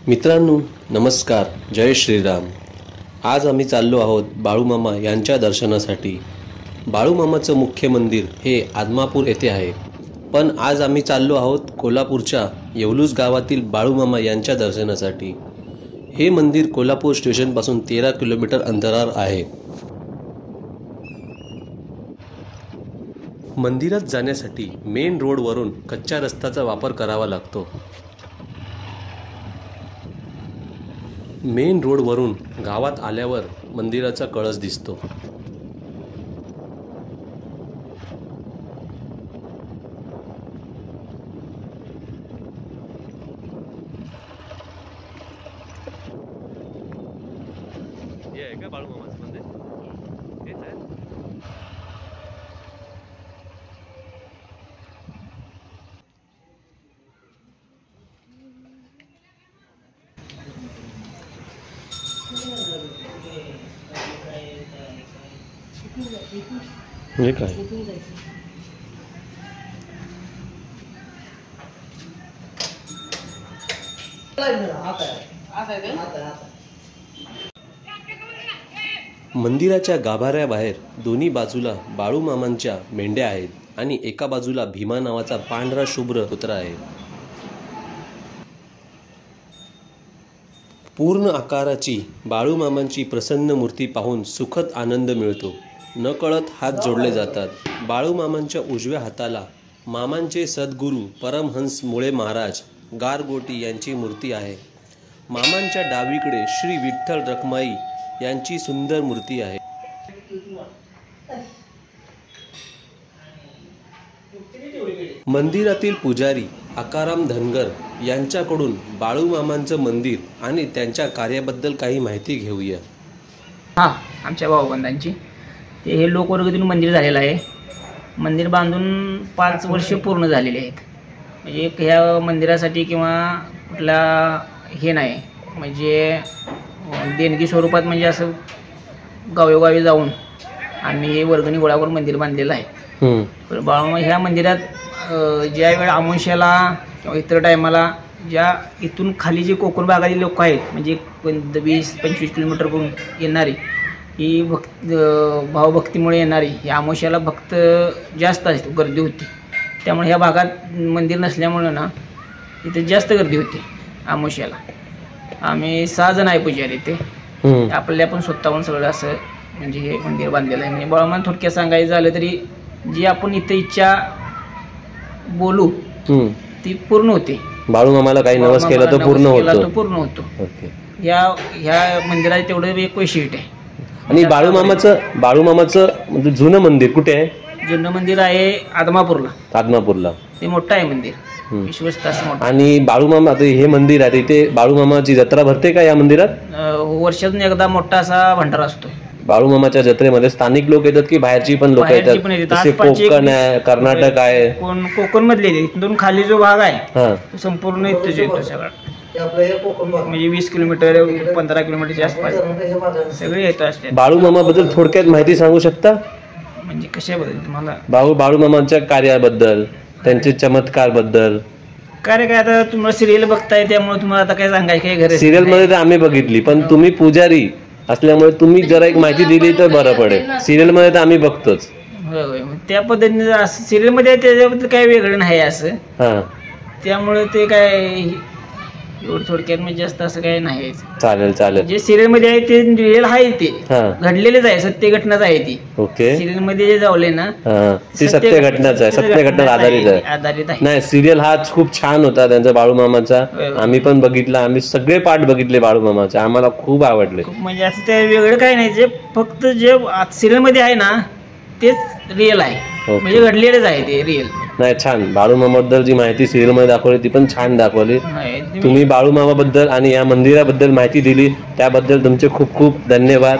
मित्रांनो नमस्कार, जय श्रीराम। आज आम्ही चाललो आहोत बाळूमामा यांच्या दर्शनासाठी। बाळूमामाचं मुख्य मंदिर हे आदमापूर येथे आहे, पण आज आम्ही चाललो आहोत कोल्हापूरच्या येवलूस गावातील बाळूमामा यांच्या दर्शनासाठी। हे मंदिर कोल्हापूर स्टेशनपासून 13 किलोमीटर अंतरावर आहे। मंदिरात जाण्यासाठी मेन रोडवरून कच्च्या रस्त्याचा वापर करावा लागतो। मेन रोडवरून गावात आल्यावर मंदिराचा कळस दिसतो। हे आहे का बाळूमामाचं मंदिर? हेच आहे। हे काय? मंदिराच्या गाभाऱ्याबाहेर दोन्ही बाजूला बाळूमामांच्या मेंढ्या आहेत आणि एका बाजूला भीमा नावाचा पांढरा शुभ्र कुत्रा आहे। पूर्ण आकाराची बाळूमामांची प्रसन्न मूर्ती पाहून सुखद आनंद मिळतो। नकळत हात जोडले जातात। बाळूमामांच्या उजव्या हाताला मामांचे सद्गुरू परमहंस मुळे महाराज गारगोटी यांची मूर्ती आहे। मामांच्या डावीकडे श्री विठ्ठल रखमाई यांची सुंदर मूर्ती आहे। मंदिरातील पुजारी आकाराम धनगर यांच्याकडून बाळूमामांचं मंदिर आणि त्यांच्या कार्याबद्दल काही माहिती घेऊया। आमच्या भाऊबंधांची हे लोकवर्गतीतून मंदिर झालेलं आहे। मंदिर बांधून 5 वर्ष पूर्ण झालेले आहेत। म्हणजे ह्या मंदिरासाठी किंवा कुठला हे नाही, म्हणजे देणगी स्वरूपात, म्हणजे असं गावोगावी जाऊन आम्ही हे वर्गणी गोळा करून मंदिर बांधलेलं आहे। पण बाळूमामा ह्या मंदिरात ज्या वेळ अमावस्याला किंवा इतर टायमाला ज्या इथून खाली जे कोकण भागातील लोक आहेत, म्हणजे 20-25 किलोमीटरकडून येणारी ही भावभक्तीमुळे येणारी ही अमावस्याला भक्त जास्त असते, गर्दी होती। त्यामुळे ह्या भागात मंदिर नसल्यामुळं ना इथे जास्त गर्दी होती अमावस्याला। आम्ही 6 जण आहे पुजारी इथे। आपल्याला पण स्वतःहून सगळं असं म्हणजे हे मंदिर बांधलेलं आहे। म्हणजे बाळूमामा थोडक्यात सांगायचं झालं तरी जी आपण इथे इच्छा बोलू ती पूर्ण होते। बाळूमामाला काही नवस केला तो पूर्ण होतो। ह्या मंदिराचे तेवढं एक वैशिष्ट्य आहे। आणि बाळूमामाचं म्हणजे जुनं मंदिर कुठे आहे? जुनं मंदिर आहे आदमापूरला। ते मोठं आहे मंदिर, विश्वस्त असं मोठं। आणि बाळूमामा हे मंदिर आहे, इथे बाळूमामाची जत्रा भरते का या मंदिरात? वर्षातून एकदा मोठा असा भंडारा असतो। बाळूमामाच्या जत्रेमध्ये स्थानिक लोक येतात की बाहेरची पण लोक येतात? कोकण आहे, कर्नाटक आहे, कोकण मधले इथून खाली जो भाग आहे संपूर्ण इथेच येतो सगळा। म्हणजे 20 किलोमीटर 15 किलोमीटरच्या आसपास सगळे येत असते। बाळूमामा बद्दल थोडक्यात माहिती सांगू शकता? म्हणजे कशाबद्दल तुम्हाला? बाळूमामांच्या कार्याबद्दल, त्यांचे चमत्कार बद्दल। काय आता तुम्हाला सिरियल बघताय त्यामुळे तुम्हाला आता काय सांगायचं काय गरज? सिरियल मध्ये तर आम्ही बघितली, पण तुम्ही पुजारी असल्यामुळे तुम्ही जरा एक माहिती दिली तर बरं पडेल। सिरियल मध्ये तर आम्ही बघतोच। होय, त्या पद्धतीने सिरियल मध्ये त्याच्याबद्दल काही वेगळं नाही असं। त्यामुळे ते काय एवढं थोडक्यात म्हणजे जास्त असं काही नाही। चालेल। जे सिरियल मध्ये आहे ते रिअल आहे, ते घडलेलेच आहे, सत्य घटनाच आहे ती। सिरियल मध्ये जे जावले ना ती सत्य घटनाच आहे, सत्य घटना आधारित आहे। नाही, सिरियल हा खूप छान होता त्यांचा बाळूमामाचा। आम्ही पण बघितला, आम्ही सगळे पार्ट बघितले बाळूमामाचे, आम्हाला खूप आवडले। म्हणजे असं ते वेगळं काही नाही, जे फक्त जे सिरियल मध्ये आहे ना तेच रिअल आहे, म्हणजे घडलेलेच आहे ते रिअल। नाही, छान। बाळूमामाबद्दल जी माहिती सिरियल मध्ये दाखवली ती पण छान दाखवली। तुम्ही बाळूमामाबद्दल आणि या मंदिराबद्दल माहिती दिली त्याबद्दल तुमचे खूप खूप धन्यवाद।